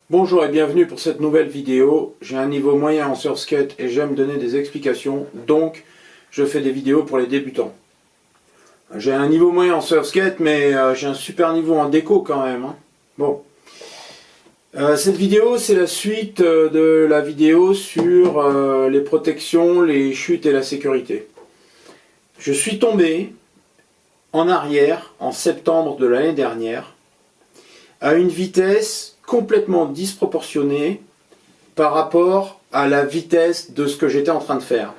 Bonjour et bienvenue pour cette nouvelle vidéo. J'ai un niveau moyen en surfskate et j'aime donner des explications, donc je fais des vidéos pour les débutants. J'ai un niveau moyen en surfskate, mais j'ai un super niveau en déco quand même. Bon. Cette vidéo, c'est la suite de la vidéo sur les protections, les chutes et la sécurité. Je suis tombé en arrière en septembre de l'année dernière à une vitesse complètement disproportionnée par rapport à la vitesse de ce que j'étais en train de faire.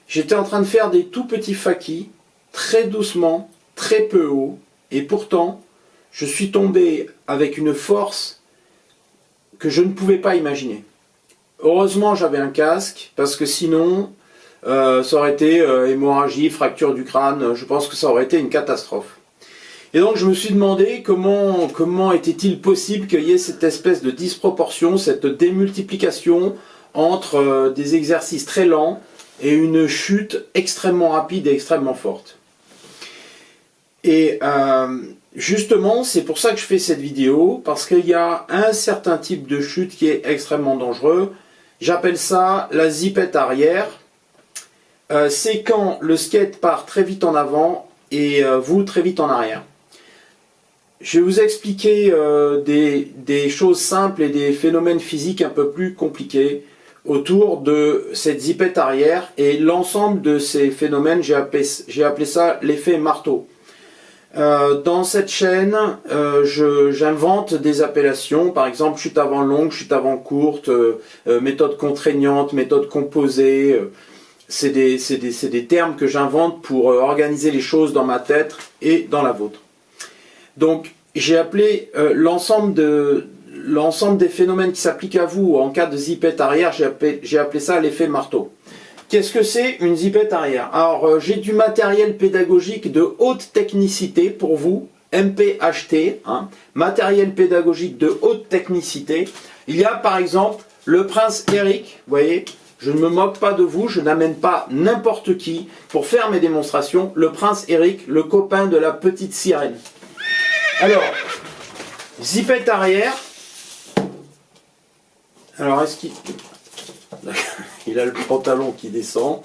J'étais en train de faire des tout petits fakis, très doucement, très peu haut, et pourtant, je suis tombé avec une force que je ne pouvais pas imaginer. Heureusement, j'avais un casque, parce que sinon, ça aurait été hémorragie, fracture du crâne, je pense que ça aurait été une catastrophe. Et donc je me suis demandé comment était-il possible qu'il y ait cette espèce de disproportion, cette démultiplication entre des exercices très lents et une chute extrêmement rapide et extrêmement forte. Et justement, c'est pour ça que je fais cette vidéo, parce qu'il y a un certain type de chute qui est extrêmement dangereux. J'appelle ça la zipette arrière. C'est quand le skate part très vite en avant et vous très vite en arrière. Je vais vous expliquer des choses simples et des phénomènes physiques un peu plus compliqués autour de cette zipette arrière, et l'ensemble de ces phénomènes, j'ai appelé ça l'effet marteau. Dans cette chaîne, j'invente des appellations, par exemple chute avant longue, chute avant courte, méthode contraignante, méthode composée. C'est des termes que j'invente pour organiser les choses dans ma tête et dans la vôtre. Donc, j'ai appelé l'ensemble des phénomènes qui s'appliquent à vous en cas de zipette arrière, j'ai appelé ça l'effet marteau. Qu'est-ce que c'est une zipette arrière? Alors, j'ai du matériel pédagogique de haute technicité pour vous, MPHT, matériel pédagogique de haute technicité. Il y a par exemple le prince Eric, vous voyez, je ne me moque pas de vous, je n'amène pas n'importe qui pour faire mes démonstrations. Le prince Eric, le copain de la petite sirène. Alors, zipette arrière. Alors, est-ce qu'il... Il a le pantalon qui descend.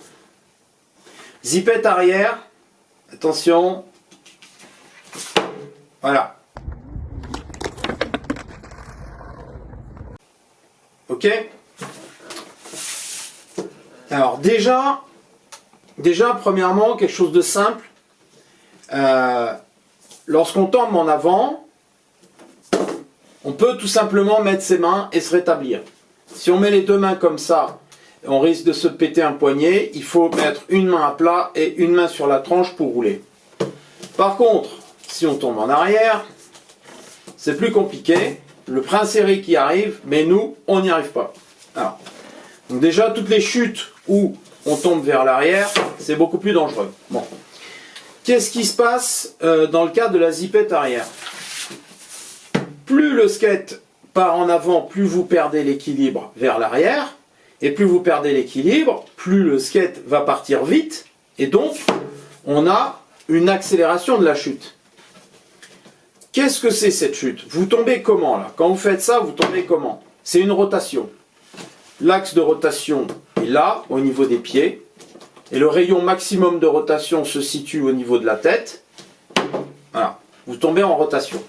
Zipette arrière. Attention. Voilà. Ok? Alors, déjà, premièrement, quelque chose de simple. Lorsqu'on tombe en avant, on peut tout simplement mettre ses mains et se rétablir. Si on met les deux mains comme ça, on risque de se péter un poignet. Il faut mettre une main à plat et une main sur la tranche pour rouler. Par contre, si on tombe en arrière, c'est plus compliqué. Le prince Eric y arrive, mais nous, on n'y arrive pas. Alors, donc déjà, toutes les chutes où on tombe vers l'arrière, c'est beaucoup plus dangereux. Bon. Qu'est-ce qui se passe dans le cas de la zipette arrière? Plus le skate part en avant, plus vous perdez l'équilibre vers l'arrière. Et plus vous perdez l'équilibre, plus le skate va partir vite. Et donc, on a une accélération de la chute. Qu'est-ce que c'est cette chute? Vous tombez comment là? Quand vous faites ça, vous tombez comment? C'est une rotation. L'axe de rotation est là, au niveau des pieds. Et le rayon maximum de rotation se situe au niveau de la tête. Voilà, vous tombez en rotation.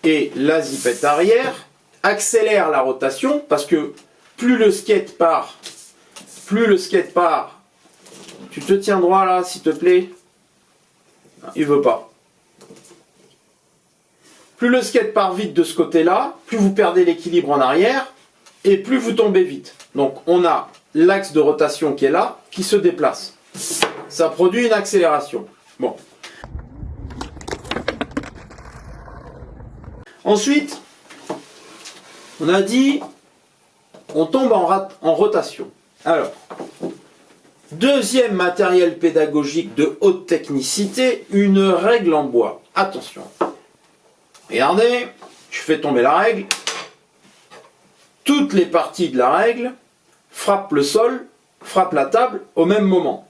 Et la zipette arrière accélère la rotation parce que plus le skate part, tu te tiens droit là, s'il te plaît. Il veut pas. Plus le skate part vite de ce côté-là, plus vous perdez l'équilibre en arrière et plus vous tombez vite. Donc on a l'axe de rotation qui est là, qui se déplace. Ça produit une accélération. Bon. Ensuite, on a dit, on tombe en rotation. Alors, deuxième matériel pédagogique de haute technicité, une règle en bois. Attention. Regardez, je fais tomber la règle. Toutes les parties de la règle frappent le sol, frappent la table au même moment.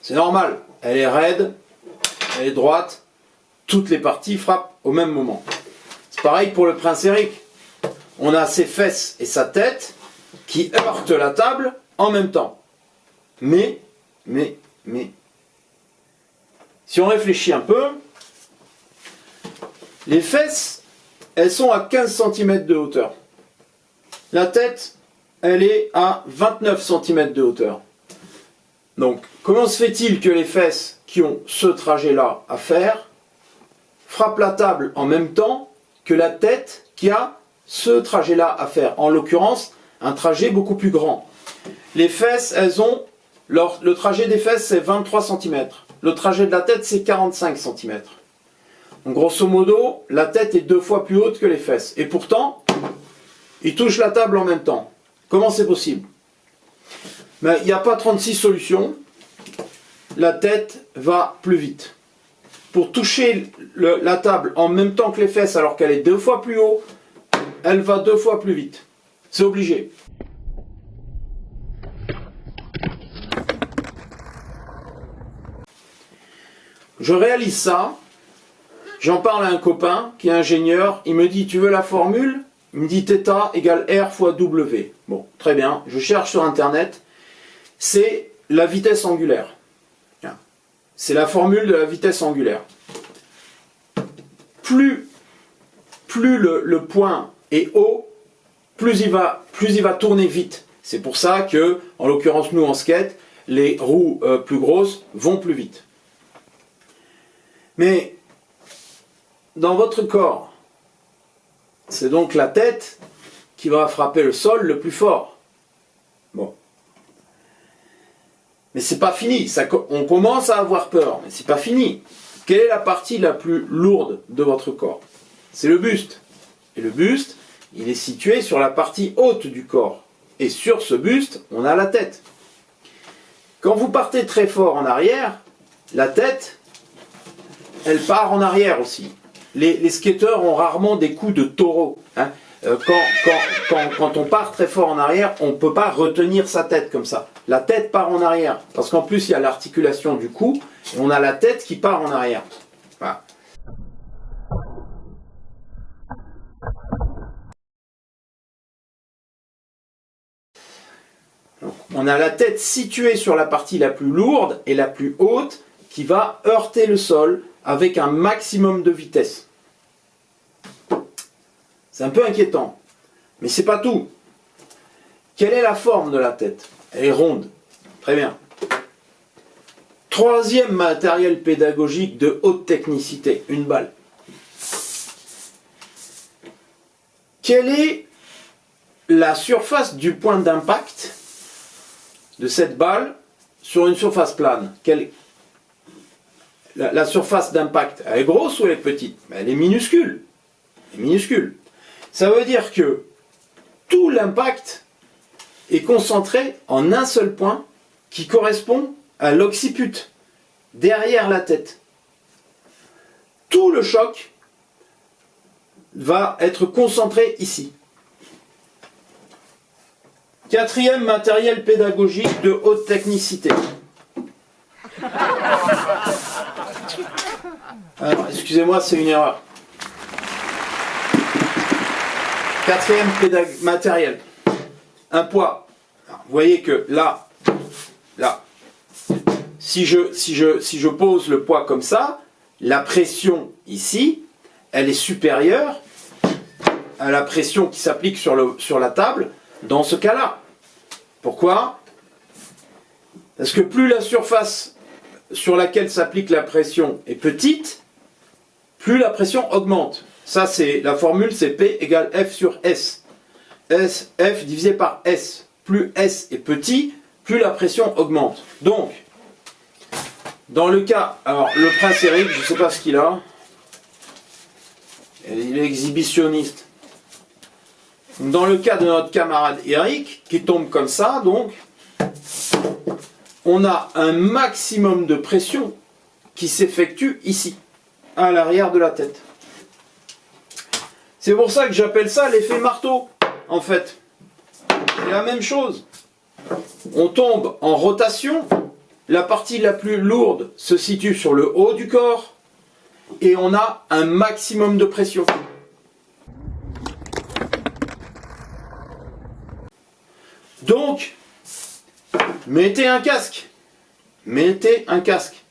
C'est normal, elle est raide, elle est droite, toutes les parties frappent au même moment. C'est Pareil pour le prince Eric. On a ses fesses et sa tête qui heurtent la table en même temps. Mais, si on réfléchit un peu, les fesses, elles sont à 15 cm de hauteur. La tête, elle est à 29 cm de hauteur. Donc, comment se fait-il que les fesses qui ont ce trajet-là à faire frappent la table en même temps que la tête qui a ce trajet-là à faire? En l'occurrence, un trajet beaucoup plus grand. Les fesses, elles ont... le trajet des fesses, c'est 23 cm. Le trajet de la tête, c'est 45 cm. Donc, grosso modo, la tête est 2 fois plus haute que les fesses. Et pourtant, ils touchent la table en même temps. Comment c'est possible? Ben, il n'y a pas 36 solutions. La tête va plus vite. Pour toucher la table en même temps que les fesses, alors qu'elle est 2 fois plus haut, elle va 2 fois plus vite. C'est obligé. Je réalise ça. J'en parle à un copain qui est ingénieur. Il me dit, tu veux la formule? Il me dit θ égale R fois W. Bon, très bien. Je cherche sur Internet. C'est la vitesse angulaire. C'est la formule de la vitesse angulaire. Plus le point est haut, plus il va tourner vite. C'est pour ça que, en l'occurrence nous en skate, les roues plus grosses vont plus vite. Mais dans votre corps, c'est donc la tête qui va frapper le sol le plus fort. Bon. Mais c'est pas fini. On commence à avoir peur, mais c'est pas fini. Quelle est la partie la plus lourde de votre corps? C'est le buste. Et le buste, il est situé sur la partie haute du corps. Et sur ce buste, on a la tête. Quand vous partez très fort en arrière, la tête, elle part en arrière aussi. Les skateurs ont rarement des coups de taureau. Hein. Quand on part très fort en arrière, on ne peut pas retenir sa tête comme ça. La tête part en arrière. Parce qu'en plus, il y a l'articulation du cou, et on a la tête qui part en arrière. Voilà. Donc, on a la tête située sur la partie la plus lourde et la plus haute qui va heurter le sol avec un maximum de vitesse. C'est un peu inquiétant. Mais c'est pas tout. Quelle est la forme de la tête? Elle est ronde. Très bien. Troisième matériel pédagogique de haute technicité, une balle. Quelle est la surface du point d'impact de cette balle sur une surface plane? La surface d'impact, elle est grosse ou elle est petite? Elle est minuscule. Elle est minuscule. Ça veut dire que tout l'impact est concentré en un seul point qui correspond à l'occiput, derrière la tête. Tout le choc va être concentré ici. Quatrième matériel pédagogique de haute technicité. Alors, excusez-moi, c'est une erreur. Quatrième matériel. Un poids. Alors, vous voyez que là, si je pose le poids comme ça, la pression ici, elle est supérieure à la pression qui s'applique sur la table dans ce cas-là. Pourquoi? Parce que plus la surface sur laquelle s'applique la pression est petite, plus la pression augmente. Ça, c'est la formule, c'est P égale F sur S. F divisé par S. Plus S est petit, plus la pression augmente. Donc, dans le cas, alors le prince Eric, je ne sais pas ce qu'il a. Il est exhibitionniste. Dans le cas de notre camarade Eric, qui tombe comme ça, donc, on a un maximum de pression qui s'effectue ici, à l'arrière de la tête. C'est pour ça que j'appelle ça l'effet marteau, en fait. C'est la même chose. On tombe en rotation, la partie la plus lourde se situe sur le haut du corps, et on a un maximum de pression. Donc, mettez un casque. Mettez un casque.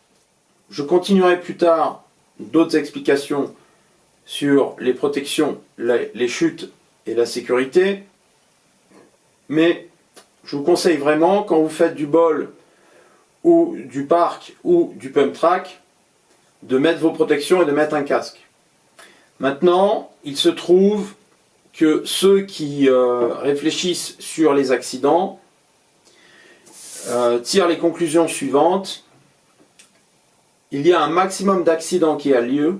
Je continuerai plus tard d'autres explications sur les protections, les chutes et la sécurité. Mais je vous conseille vraiment, quand vous faites du bol ou du parc ou du pump track, de mettre vos protections et de mettre un casque. Maintenant, il se trouve que ceux qui réfléchissent sur les accidents tirent les conclusions suivantes. Il y a un maximum d'accidents qui a lieu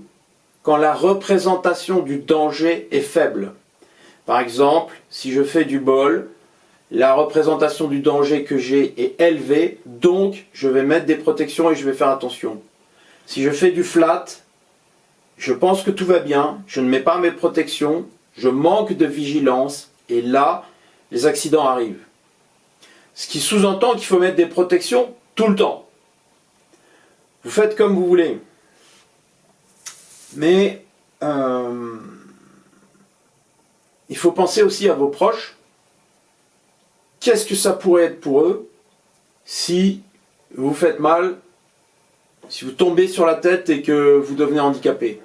quand la représentation du danger est faible. Par exemple, si je fais du bol, la représentation du danger que j'ai est élevée, donc je vais mettre des protections et je vais faire attention. Si je fais du flat, je pense que tout va bien, je ne mets pas mes protections, je manque de vigilance, et là, les accidents arrivent. Ce qui sous-entend qu'il faut mettre des protections tout le temps. Vous faites comme vous voulez. Mais il faut penser aussi à vos proches. Qu'est-ce que ça pourrait être pour eux si vous faites mal, si vous tombez sur la tête et que vous devenez handicapé?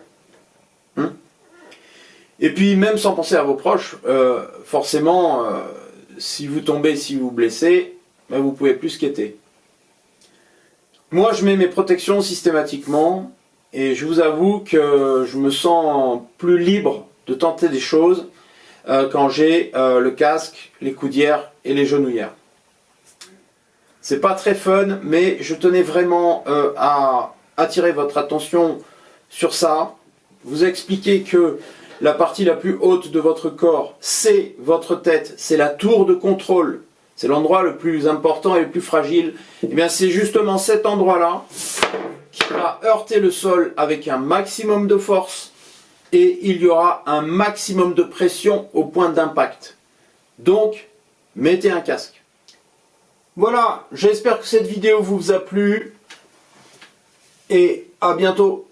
Et puis même sans penser à vos proches, forcément, si vous tombez, si vous vous blessez, ben, vous ne pouvez plus skater. Moi je mets mes protections systématiquement et je vous avoue que je me sens plus libre de tenter des choses quand j'ai le casque, les coudières et les genouillères. C'est pas très fun, mais je tenais vraiment à attirer votre attention sur ça, vous expliquer que la partie la plus haute de votre corps, c'est votre tête, c'est la tour de contrôle, c'est l'endroit le plus important et le plus fragile. Et bien c'est justement cet endroit-là qui va heurter le sol avec un maximum de force et il y aura un maximum de pression au point d'impact. Donc, mettez un casque. Voilà, j'espère que cette vidéo vous a plu et à bientôt.